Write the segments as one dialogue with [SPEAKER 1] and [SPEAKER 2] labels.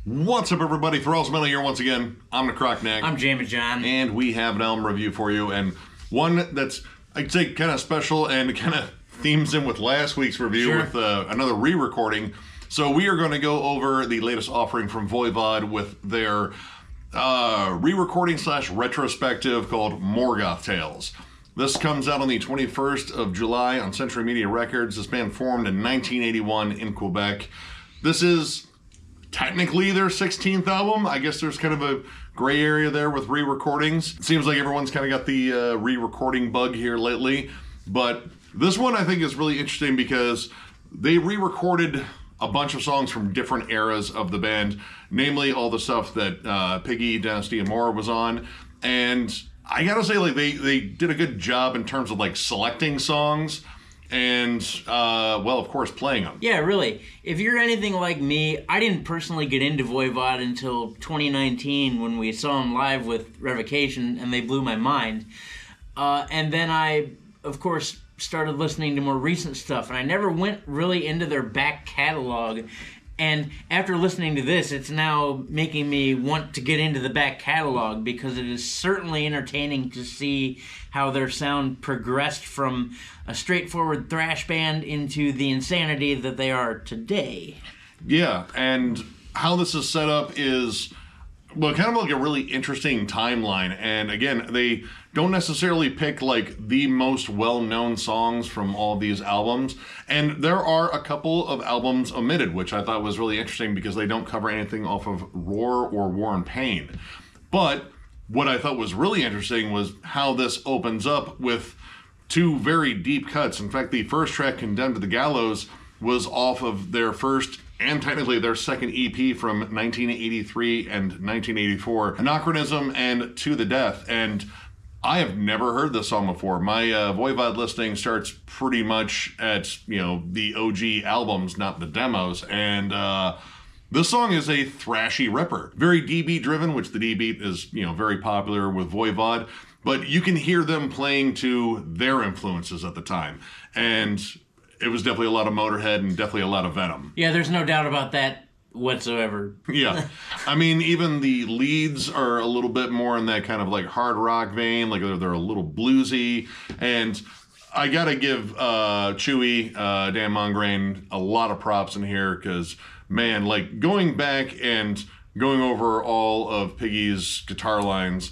[SPEAKER 1] What's up, everybody? Thralls Metal here once again. I'm Necrotic.
[SPEAKER 2] I'm Jammin.
[SPEAKER 1] And we have an album review for you, and one that's, I'd say, kind of special and kind of themes in with last week's review with another re-recording. So we are going to go over the latest offering from Voivod with their re-recording / retrospective called Morgoth Tales. This comes out on the 21st of July on Century Media Records. This band formed in 1981 in Quebec. This is technically their 16th album. I guess there's kind of a gray area there with re-recordings. It seems like everyone's kind of got the re-recording bug here lately. But this one I think is really interesting because they re-recorded a bunch of songs from different eras of the band, namely all the stuff that Piggy, Dynasty, and more was on. And I gotta say, like, they did a good job in terms of, like, selecting songs and, well, of course, playing them.
[SPEAKER 2] Yeah, really. If you're anything like me, I didn't personally get into Voivod until 2019 when we saw them live with Revocation, and they blew my mind. And then I, of course, started listening to more recent stuff, and I never went really into their back catalog. And after listening to this, it's now making me want to get into the back catalog because it is certainly entertaining to see how their sound progressed from a straightforward thrash band into the insanity that they are today.
[SPEAKER 1] Yeah, and how this is set up is, well, kind of like a really interesting timeline. And again, they don't necessarily pick like the most well-known songs from all these albums. And there are a couple of albums omitted, which I thought was really interesting because they don't cover anything off of Roar or War and Pain. But what I thought was really interesting was how this opens up with two very deep cuts. In fact, the first track, Condemned to the Gallows, was off of their first and technically their second EP from 1983 and 1984, Anachronism and To the Death. And I have never heard this song before. My Voivod listening starts pretty much at, you know, the OG albums, not the demos. And this song is a thrashy ripper. Very D-beat driven, which the D-beat is, you know, very popular with Voivod. But you can hear them playing to their influences at the time. And it was definitely a lot of Motorhead and definitely a lot of Venom.
[SPEAKER 2] Yeah, there's no doubt about that whatsoever.
[SPEAKER 1] Yeah. I mean, even the leads are a little bit more in that kind of like hard rock vein. Like they're a little bluesy. And I got to give Chewy, Dan Mongrain, a lot of props in here because, man, like going back and going over all of Piggy's guitar lines,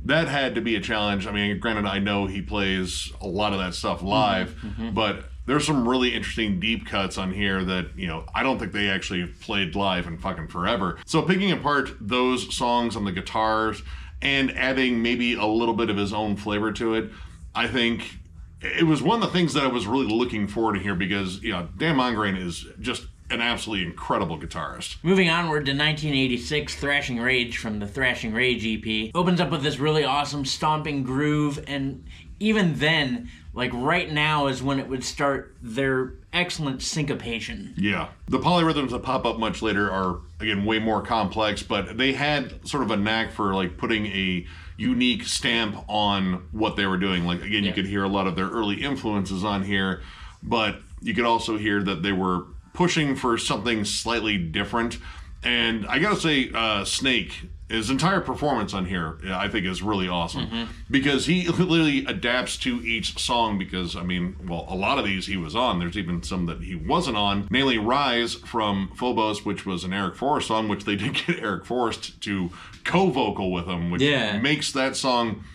[SPEAKER 1] that had to be a challenge. I mean, granted, I know he plays a lot of that stuff live, but there's some really interesting deep cuts on here that, you know, I don't think they actually played live in fucking forever. So picking apart those songs on the guitars and adding maybe a little bit of his own flavor to it, I think it was one of the things that I was really looking forward to here because, you know, Dan Mongrain is just an absolutely incredible guitarist.
[SPEAKER 2] Moving onward to 1986, Thrashing Rage from the Thrashing Rage EP opens up with this really awesome stomping groove, and even then, like right now is when it would start their excellent syncopation.
[SPEAKER 1] Yeah. The polyrhythms that pop up much later are, again, way more complex, but they had sort of a knack for like putting a unique stamp on what they were doing. Like, again, you could hear a lot of their early influences on here, but you could also hear that they were pushing for something slightly different. And I gotta say, Snake, his entire performance on here, I think is really awesome because he literally adapts to each song because, I mean, well, a lot of these he was on. There's even some that he wasn't on, namely Rise from Phobos, which was an Eric Forrest song, which they did get Eric Forrest to co-vocal with him, which makes that song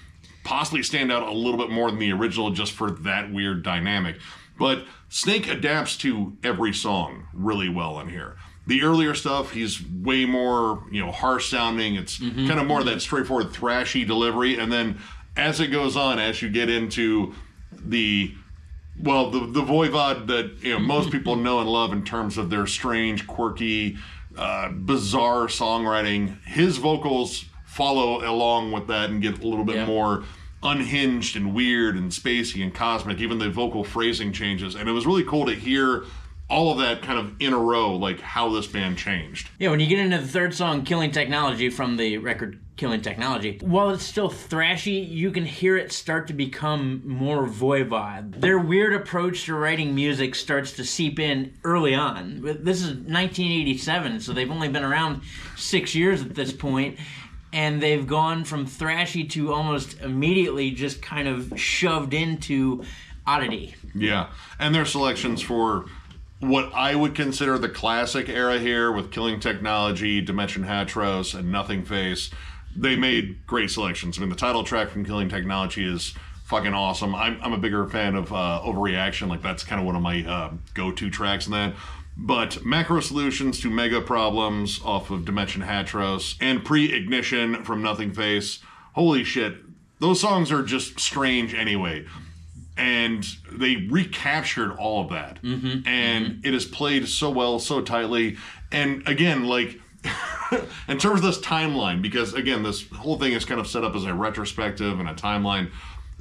[SPEAKER 1] possibly stand out a little bit more than the original just for that weird dynamic. But Snake adapts to every song really well in here. The earlier stuff, he's way more, you know, harsh sounding. It's kind of more of that straightforward thrashy delivery. And then as it goes on, as you get into the Voivod that, you know, most people know and love in terms of their strange, quirky, bizarre songwriting, his vocals follow along with that and get a little bit more unhinged and weird and spacey and cosmic. Even the vocal phrasing changes. And it was really cool to hear all of that kind of in a row, like how this band changed.
[SPEAKER 2] Yeah, when you get into the third song, Killing Technology, from the record Killing Technology. While it's still thrashy, you can hear it start to become more Voivod. Their weird approach to writing music starts to seep in early on. This is 1987, so they've only been around 6 years at this point, and they've gone from thrashy to almost immediately just kind of shoved into oddity.
[SPEAKER 1] Yeah, and their selections for what I would consider the classic era here with Killing Technology, Dimension Hatros, and Nothing Face, they made great selections. I mean, the title track from Killing Technology is fucking awesome. I'm a bigger fan of Overreaction. Like, that's kind of one of my go-to tracks in that. But Macro Solutions to Mega Problems off of Dimension Hatros and Pre-Ignition from Nothing Face, holy shit, those songs are just strange anyway. And they recaptured all of that. And it is played so well, so tightly. And again, like, in terms of this timeline, because again, this whole thing is kind of set up as a retrospective and a timeline,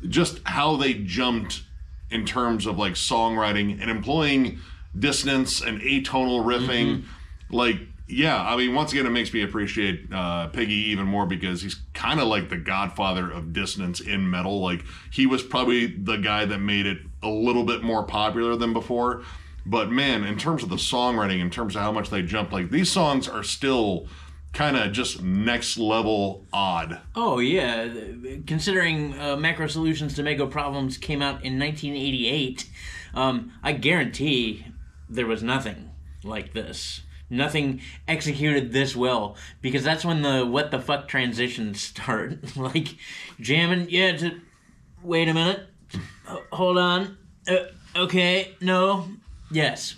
[SPEAKER 1] just how they jumped in terms of like songwriting and employing dissonance and atonal riffing. Like, yeah, I mean, once again, it makes me appreciate Piggy even more because he's kind of like the godfather of dissonance in metal. Like, he was probably the guy that made it a little bit more popular than before. But man, in terms of the songwriting, in terms of how much they jump, like, these songs are still kind of just next level odd.
[SPEAKER 2] Oh, yeah. Considering Macro Solutions to Mega Problems came out in 1988, I guarantee there was nothing like this. Nothing executed this well, because that's when the what the fuck transitions start. Like, Jammin, wait a minute, hold on, okay, no, yes.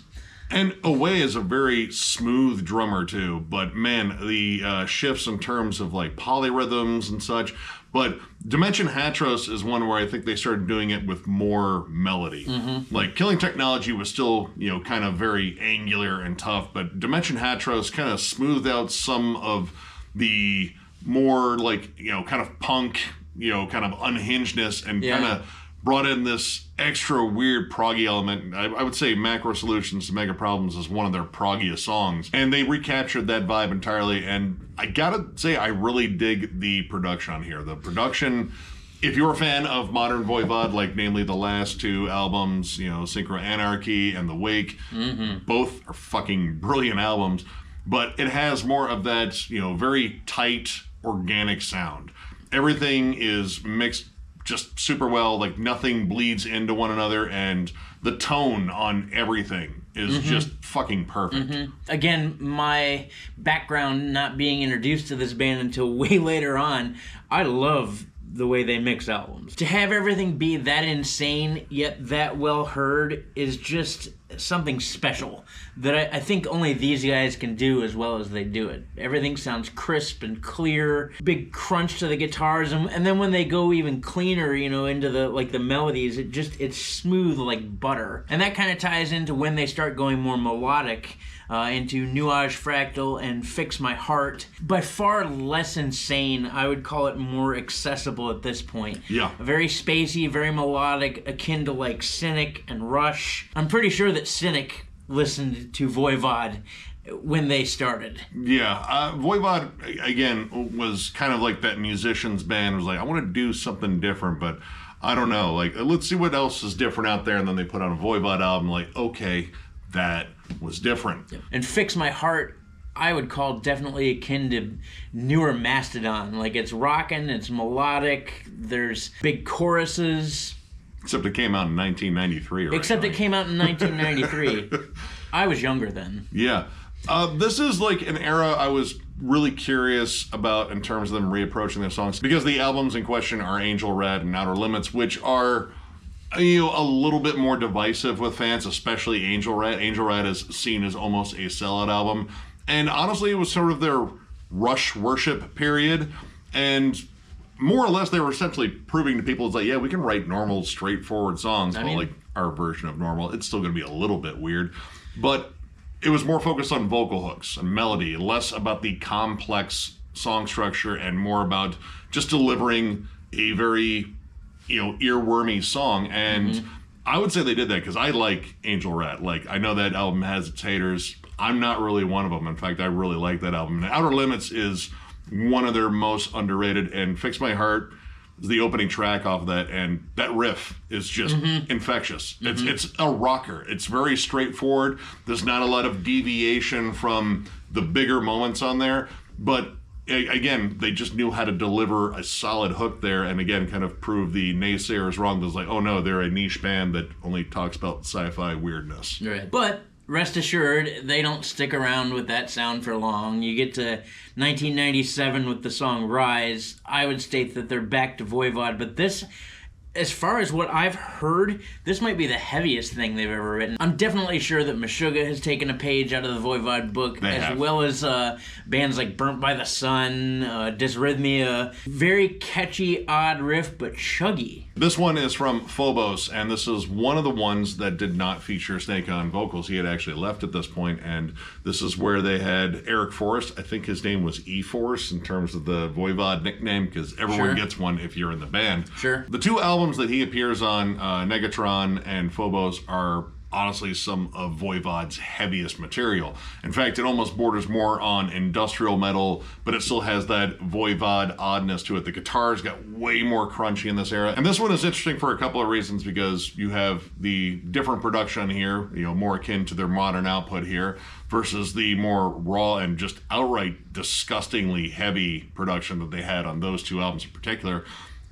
[SPEAKER 1] And Away is a very smooth drummer too, but man, the shifts in terms of like polyrhythms and such. But Dimension Hatros is one where I think they started doing it with more melody. Like, Killing Technology was still, kind of very angular and tough, but Dimension Hatros kind of smoothed out some of the more like, kind of punk, kind of unhingedness, and kind of brought in this extra weird proggy element. I would say Macro Solutions to Mega Problems is one of their proggiest songs. And they recaptured that vibe entirely. And I gotta say, I really dig the production on here. The production, if you're a fan of modern Voivod, like namely the last two albums, Synchro Anarchy and The Wake, both are fucking brilliant albums. But it has more of that, very tight, organic sound. Everything is mixed just super well, like nothing bleeds into one another, and the tone on everything is just fucking perfect.
[SPEAKER 2] Again, my background not being introduced to this band until way later on, I love the way they mix albums. To have everything be that insane yet that well heard is just something special that I think only these guys can do as well as they do it. Everything sounds crisp and clear, big crunch to the guitars, and then when they go even cleaner, into the melodies, it's smooth like butter. And that kind of ties into when they start going more melodic, into Nuage Fractal and Fix My Heart. By far less insane, I would call it more accessible at this point.
[SPEAKER 1] Yeah.
[SPEAKER 2] Very spacey, very melodic, akin to like Cynic and Rush. I'm pretty sure that Cynic listened to Voivod when they started.
[SPEAKER 1] Yeah, Voivod, again, was kind of like that musician's band. It was like, I want to do something different, but I don't know. Like, let's see what else is different out there. And then they put out a Voivod album, like, okay, that was different.
[SPEAKER 2] And Fix My Heart, I would call definitely akin to newer Mastodon. Like, it's rockin', it's melodic, there's big choruses.
[SPEAKER 1] Except it came out in 1993. Right?
[SPEAKER 2] Except it came out in 1993. I was younger then.
[SPEAKER 1] Yeah. This is like an era I was really curious about in terms of them reapproaching their songs, because the albums in question are Angel Rat and Outer Limits, which are a little bit more divisive with fans, especially Angel Rat. Angel Rat is seen as almost a sellout album. And honestly, it was sort of their Rush worship period. And more or less, they were essentially proving to people, it's like, yeah, we can write normal, straightforward songs. But like our version of normal, it's still going to be a little bit weird. But it was more focused on vocal hooks and melody, less about the complex song structure and more about just delivering a very earwormy song. And I would say they did that because I like Angel Rat. Like, I know that album has its haters. I'm not really one of them. In fact, I really like that album. And Outer Limits is one of their most underrated. And Fix My Heart is the opening track off of that, and that riff is just infectious. It's a rocker. It's very straightforward. There's not a lot of deviation from the bigger moments on there, but again, they just knew how to deliver a solid hook there, and again, kind of prove the naysayers wrong. It was like, oh no, they're a niche band that only talks about sci-fi weirdness.
[SPEAKER 2] Right. But rest assured, they don't stick around with that sound for long. You get to 1997 with the song Rise. I would state that they're back to Voivod, but this, as far as what I've heard, this might be the heaviest thing they've ever written. I'm definitely sure that Meshuggah has taken a page out of the Voivod book, as well as bands like Burnt by the Sun, Dysrhythmia. Very catchy, odd riff, but chuggy.
[SPEAKER 1] This one is from Phobos, and this is one of the ones that did not feature Snake on vocals. He had actually left at this point, and this is where they had Eric Forrest. I think his name was E-Force in terms of the Voivod nickname, because everyone gets one if you're in the band.
[SPEAKER 2] Sure.
[SPEAKER 1] The two albums that he appears on, Negatron and Phobos, are honestly some of Voivod's heaviest material. In fact, it almost borders more on industrial metal, but it still has that Voivod oddness to it. The guitars got way more crunchy in this era. And this one is interesting for a couple of reasons, because you have the different production here, more akin to their modern output here, versus the more raw and just outright disgustingly heavy production that they had on those two albums in particular.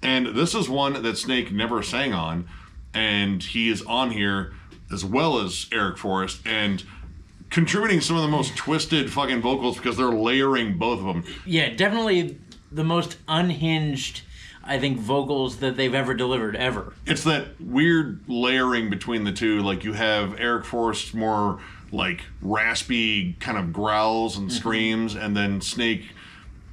[SPEAKER 1] And this is one that Snake never sang on, and he is on here as well as Eric Forrest, and contributing some of the most twisted fucking vocals because they're layering both of them.
[SPEAKER 2] Yeah, definitely the most unhinged, I think, vocals that they've ever delivered, ever.
[SPEAKER 1] It's that weird layering between the two. Like, you have Eric Forrest more like raspy kind of growls and screams, and then Snake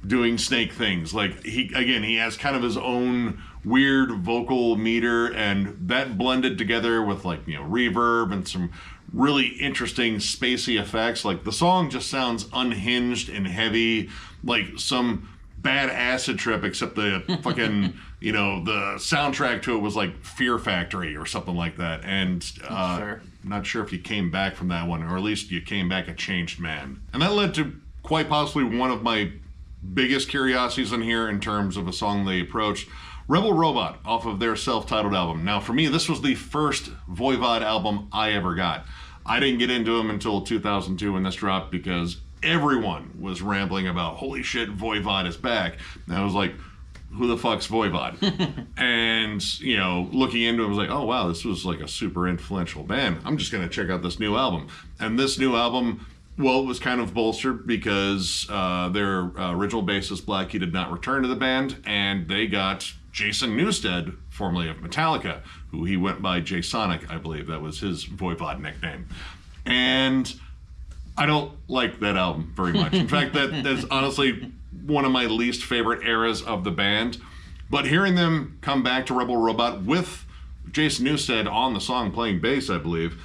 [SPEAKER 1] doing Snake things. Like, he has kind of his own weird vocal meter, and that blended together with reverb and some really interesting spacey effects. Like, the song just sounds unhinged and heavy, like some bad acid trip, except the fucking the soundtrack to it was like Fear Factory or something like that. And not sure if you came back from that one, or at least you came back a changed man. And that led to quite possibly one of my biggest curiosities in here in terms of a song they approached. Rebel Robot, off of their self-titled album. Now, for me, this was the first Voivod album I ever got. I didn't get into them until 2002 when this dropped, because everyone was rambling about, holy shit, Voivod is back. And I was like, who the fuck's Voivod? And, looking into it, I was like, oh, wow, this was like a super influential band. I'm just going to check out this new album. And this new album, well, it was kind of bolstered because their original bassist, Blackie, did not return to the band, and they got Jason Newsted, formerly of Metallica, who he went by Jay Sonic, I believe. That was his Voivod nickname. And I don't like that album very much. In fact, that's honestly one of my least favorite eras of the band. But hearing them come back to Rebel Robot with Jason Newsted on the song playing bass, I believe,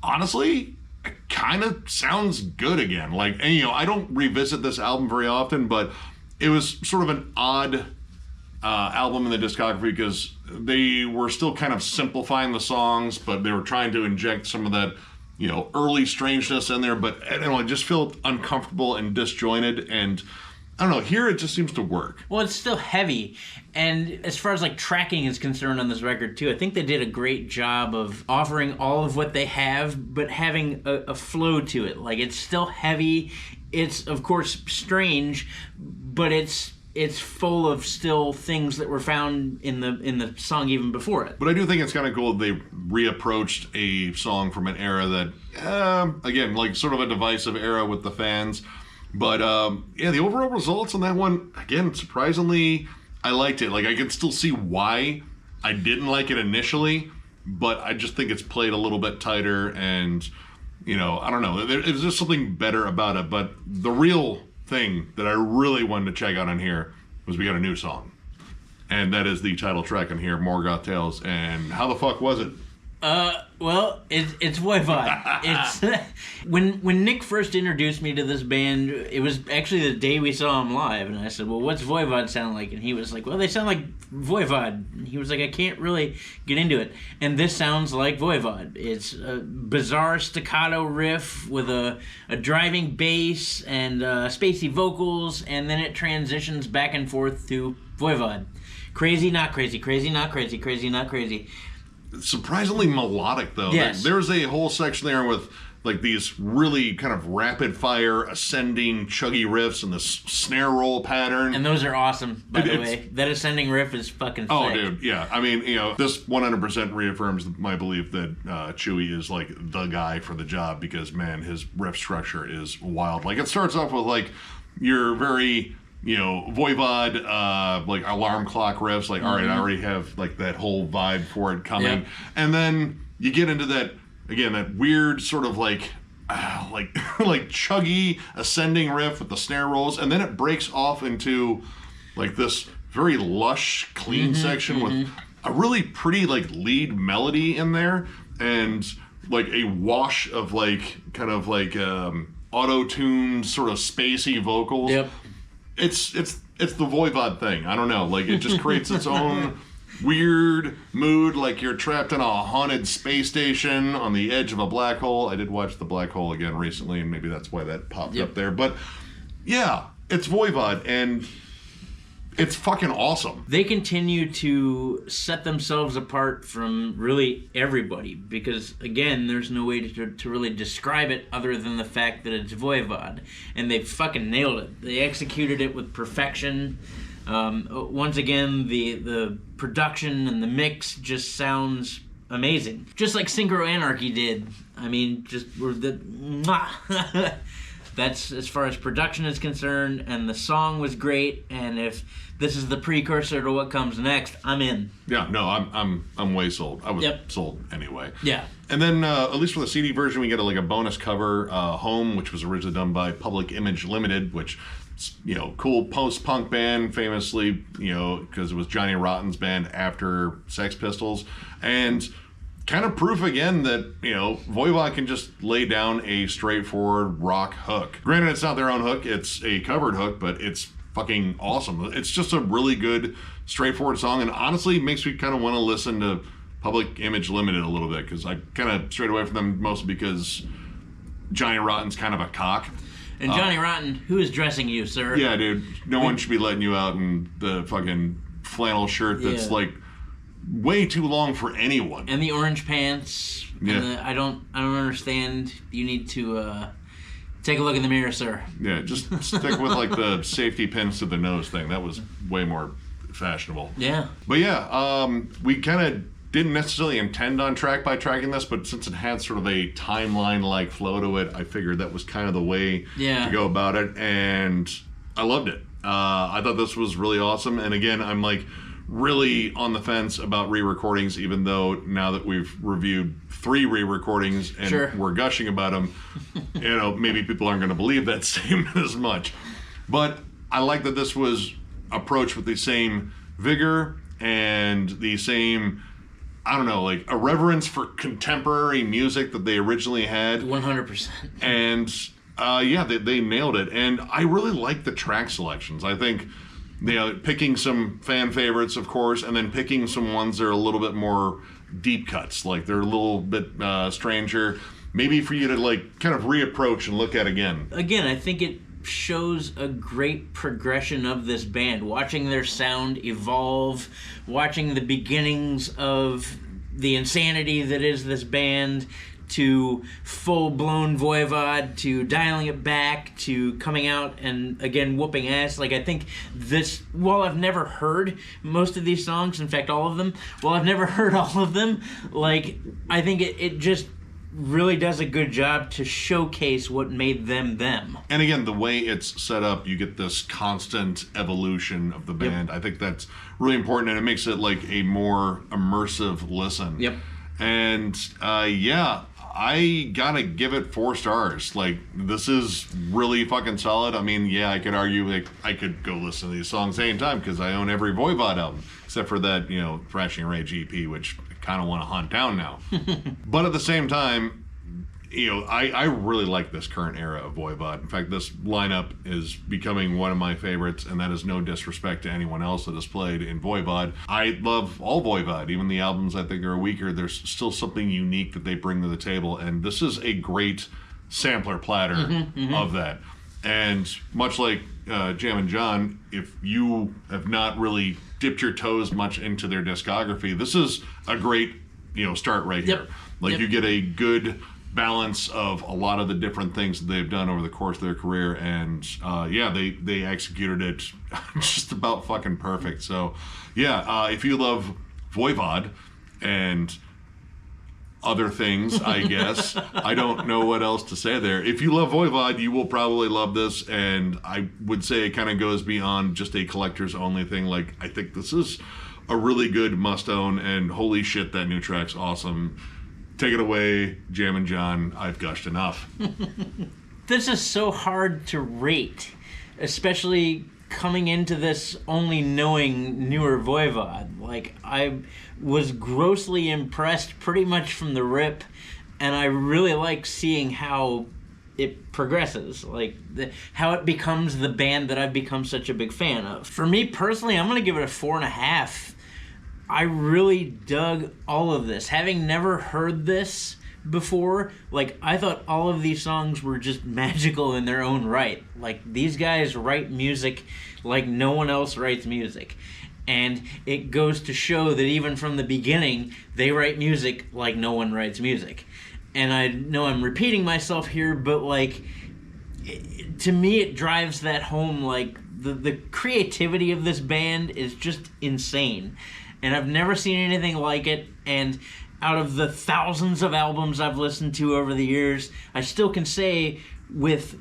[SPEAKER 1] honestly, it kind of sounds good again. Like, and, I don't revisit this album very often, but it was sort of an odd album in the discography, because they were still kind of simplifying the songs, but they were trying to inject some of that, early strangeness in there. But I don't know, it just felt uncomfortable and disjointed, and I don't know, here it just seems to work.
[SPEAKER 2] Well, it's still heavy, and as far as tracking is concerned on this record too, I think they did a great job of offering all of what they have, but having a flow to it. Like, it's still heavy, it's of course strange, but it's full of still things that were found in the song even before it.
[SPEAKER 1] But I do think it's kind of cool they reapproached a song from an era that, again, like sort of a divisive era with the fans. But the overall results on that one, again, surprisingly, I liked it. Like, I can still see why I didn't like it initially, but I just think it's played a little bit tighter, and, I don't know. There's just something better about it. But the real thing that I really wanted to check out on here was we got a new song. And that is the title track on here, Morgoth Tales. And how the fuck was it?
[SPEAKER 2] Well, it's Voivod. It's when Nick first introduced me to this band, it was actually the day we saw him live, and I said, "Well, what's Voivod sound like?" And he was like, "Well, they sound like Voivod." And he was like, "I can't really get into it." And this sounds like Voivod. It's a bizarre staccato riff with a driving bass and spacey vocals, and then it transitions back and forth to Voivod. Crazy, not crazy. Crazy, not crazy. Crazy, not crazy.
[SPEAKER 1] Surprisingly melodic, though.
[SPEAKER 2] Yes.
[SPEAKER 1] There's a whole section there with like these really kind of rapid fire ascending chuggy riffs and this snare roll pattern.
[SPEAKER 2] And those are awesome, by the way. That ascending riff is fucking sick.
[SPEAKER 1] Oh, dude, yeah. I mean, this 100% reaffirms my belief that Chewie is like the guy for the job because, man, his riff structure is wild. Like, it starts off with like your very Voivod, like alarm clock riffs, like, all right, I already have like that whole vibe for it coming. Yep. And then you get into that, again, that weird sort of like chuggy ascending riff with the snare rolls. And then it breaks off into like this very lush, clean section with a really pretty like lead melody in there and like a wash of like kind of like auto-tuned sort of spacey vocals.
[SPEAKER 2] Yep.
[SPEAKER 1] It's the Voivod thing. I don't know. Like, it just creates its own weird mood, like you're trapped in a haunted space station on the edge of a black hole. I did watch The Black Hole again recently, and maybe that's why that popped up there. But, yeah, it's Voivod, and it's fucking awesome.
[SPEAKER 2] They continue to set themselves apart from really everybody because, again, there's no way to really describe it other than the fact that it's Voivod. And they fucking nailed it. They executed it with perfection. Once again, the production and the mix just sounds amazing. Just like Synchro Anarchy did. I mean, that's as far as production is concerned, and the song was great, and if this is the precursor to what comes next, I'm in.
[SPEAKER 1] Yeah, no, I'm way sold. I was sold anyway.
[SPEAKER 2] Yeah.
[SPEAKER 1] And then, at least for the CD version, we get a bonus cover, Home, which was originally done by Public Image Limited, which, cool post-punk band, famously, because it was Johnny Rotten's band after Sex Pistols, and kind of proof again that, Voivod can just lay down a straightforward rock hook. Granted, it's not their own hook, it's a covered hook, but it's fucking awesome. It's just a really good, straightforward song, and honestly makes me kind of want to listen to Public Image Limited a little bit, because I kind of strayed away from them mostly because Johnny Rotten's kind of a cock.
[SPEAKER 2] And Johnny Rotten, who is dressing you, sir?
[SPEAKER 1] Yeah, dude. No one should be letting you out in the fucking flannel shirt that's like way too long for anyone.
[SPEAKER 2] And the orange pants.
[SPEAKER 1] Yeah.
[SPEAKER 2] I don't understand. You need to take a look in the mirror, sir.
[SPEAKER 1] Yeah, just stick with like the safety pins to the nose thing. That was way more fashionable.
[SPEAKER 2] Yeah.
[SPEAKER 1] But yeah, we kind of didn't necessarily intend on track by tracking this, but since it had sort of a timeline-like flow to it, I figured that was kind of the way to go about it, and I loved it. I thought this was really awesome, and again, I'm like really on the fence about re-recordings, even though now that we've reviewed 3 re-recordings and we're gushing about them, maybe people aren't going to believe that same as much. But I like that this was approached with the same vigor and the same, I don't know, like a reverence for contemporary music that they originally had.
[SPEAKER 2] 100%.
[SPEAKER 1] And they nailed it. And I really like the track selections. I think picking some fan favorites, of course, and then picking some ones that are a little bit more deep cuts, like they're a little bit stranger, maybe for you to like kind of reapproach and look at again.
[SPEAKER 2] Again, I think it shows a great progression of this band, watching their sound evolve, watching the beginnings of the insanity that is this band, to full-blown Voivod, to dialing it back, to coming out and, again, whooping ass. Like, I think this, while I've never heard most of these songs, in fact, all of them, while I've never heard all of them, like, I think it just really does a good job to showcase what made them them.
[SPEAKER 1] And again, the way it's set up, you get this constant evolution of the band. I think that's really important, and it makes it like a more immersive listen.
[SPEAKER 2] Yep.
[SPEAKER 1] And I gotta give it 4 stars. Like, this is really fucking solid. I mean, I could argue like I could go listen to these songs anytime because I own every Voivod album except for that, Thrashing Rage EP, which I kind of want to hunt down now. But at the same time, you know, I really like this current era of Voivod. In fact, this lineup is becoming one of my favorites, and that is no disrespect to anyone else that has played in Voivod. I love all Voivod, even the albums I think are weaker. There's still something unique that they bring to the table, and this is a great sampler platter of that. And much like Jammin John, if you have not really dipped your toes much into their discography, this is a great, you know, start right here. Like you get a good balance of a lot of the different things that they've done over the course of their career, and yeah, they executed it just about fucking perfect. So yeah, if you love Voivod and other things, I guess I don't know what else to say there. If you love Voivod, you will probably love this, and I would say it kind of goes beyond just a collector's only thing. Like, I think this is a really good must own, and holy shit, that new track's awesome. Take it away, Jammin John. I've gushed enough.
[SPEAKER 2] This is so hard to rate, especially coming into this only knowing newer Voivod. Like, I was grossly impressed pretty much from the rip, and I really like seeing how it progresses, like how it becomes the band that I've become such a big fan of. For me personally, I'm going to give it a 4.5. I really dug all of this. Having never heard this before, like, I thought all of these songs were just magical in their own right. Like, these guys write music like no one else writes music. And it goes to show that even from the beginning, they write music like no one writes music. And I know I'm repeating myself here, but, like, to me it drives that home. Like, the creativity of this band is just insane. And I've never seen anything like it, and out of the thousands of albums I've listened to over the years, I still can say with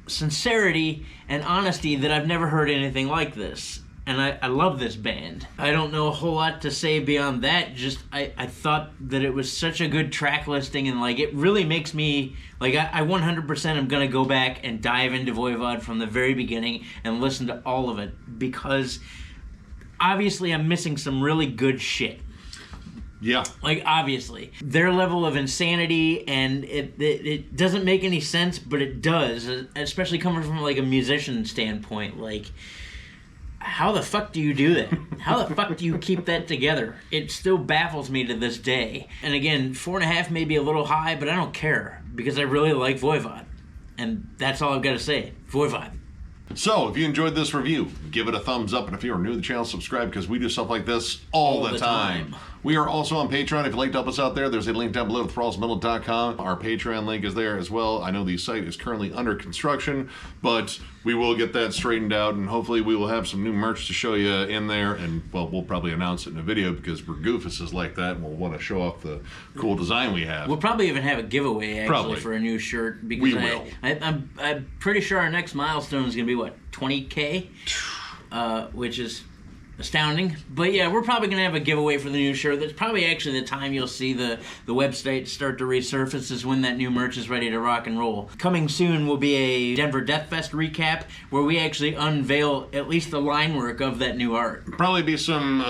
[SPEAKER 2] sincerity and honesty that I've never heard anything like this. And I love this band. I don't know a whole lot to say beyond that, just I thought that it was such a good track listing, and like it really makes me, like I 100% am going to go back and dive into Voivod from the very beginning and listen to all of it, because obviously I'm missing some really good shit.
[SPEAKER 1] Yeah.
[SPEAKER 2] Like, obviously. Their level of insanity, and it doesn't make any sense, but it does, especially coming from, like, a musician standpoint. Like, how the fuck do you do that? How the fuck do you keep that together? It still baffles me to this day. And again, 4.5 may be a little high, but I don't care, because I really like Voivod. And that's all I've got to say. Voivod.
[SPEAKER 1] So, if you enjoyed this review, give it a thumbs up, and if you are new to the channel, subscribe, because we do stuff like this all the time. We are also on Patreon. If you'd like to help us out there, there's a link down below at thrallsmetal.com. Our Patreon link is there as well. I know the site is currently under construction, but we will get that straightened out, and hopefully we will have some new merch to show you in there, and, well, we'll probably announce it in a video, because we're goofuses like that, and we'll want to show off the cool design we have.
[SPEAKER 2] We'll probably even have a giveaway, actually, for a new shirt, because
[SPEAKER 1] we will.
[SPEAKER 2] I'm pretty sure our next milestone is going to be, what, 20K? Which is astounding. But yeah, we're probably going to have a giveaway for the new shirt. That's probably actually the time you'll see the website start to resurface, is when that new merch is ready to rock and roll. Coming soon will be a Denver Death Fest recap, where we actually unveil at least the line work of that new art.
[SPEAKER 1] Probably be some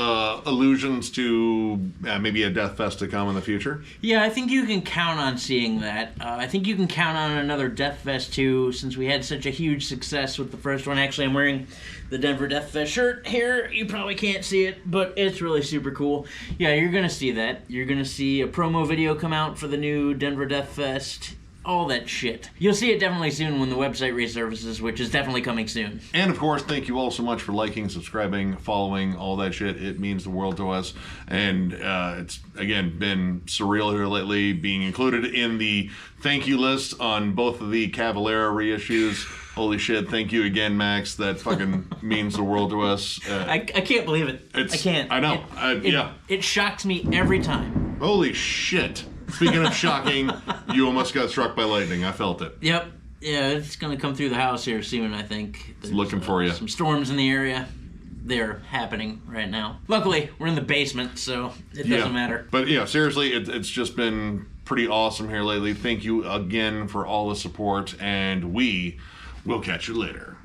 [SPEAKER 1] allusions to maybe a Death Fest to come in the future.
[SPEAKER 2] Yeah, I think you can count on seeing that. I think you can count on another Death Fest too, since we had such a huge success with the first one. Actually, I'm wearing the Denver Death Fest shirt here. You probably can't see it, but it's really super cool. Yeah, you're gonna see that. You're gonna see a promo video come out for the new Denver Death Fest. All that shit. You'll see it definitely soon when the website resurfaces, which is definitely coming soon.
[SPEAKER 1] And of course, thank you all so much for liking, subscribing, following, all that shit. It means the world to us. And it's, again, been surreal here lately, being included in the thank you list on both of the Cavalera reissues. Holy shit, thank you again, Max. That fucking means the world to us.
[SPEAKER 2] I can't believe it. I can't.
[SPEAKER 1] I know. Yeah.
[SPEAKER 2] It shocks me every time.
[SPEAKER 1] Holy shit. Speaking of shocking, you almost got struck by lightning. I felt it.
[SPEAKER 2] Yep. Yeah, it's going to come through the house here soon, I think. There's
[SPEAKER 1] looking for you.
[SPEAKER 2] Some storms in the area. They're happening right now. Luckily, we're in the basement, so it doesn't matter.
[SPEAKER 1] But yeah, seriously, it's just been pretty awesome here lately. Thank you again for all the support, and we will catch you later.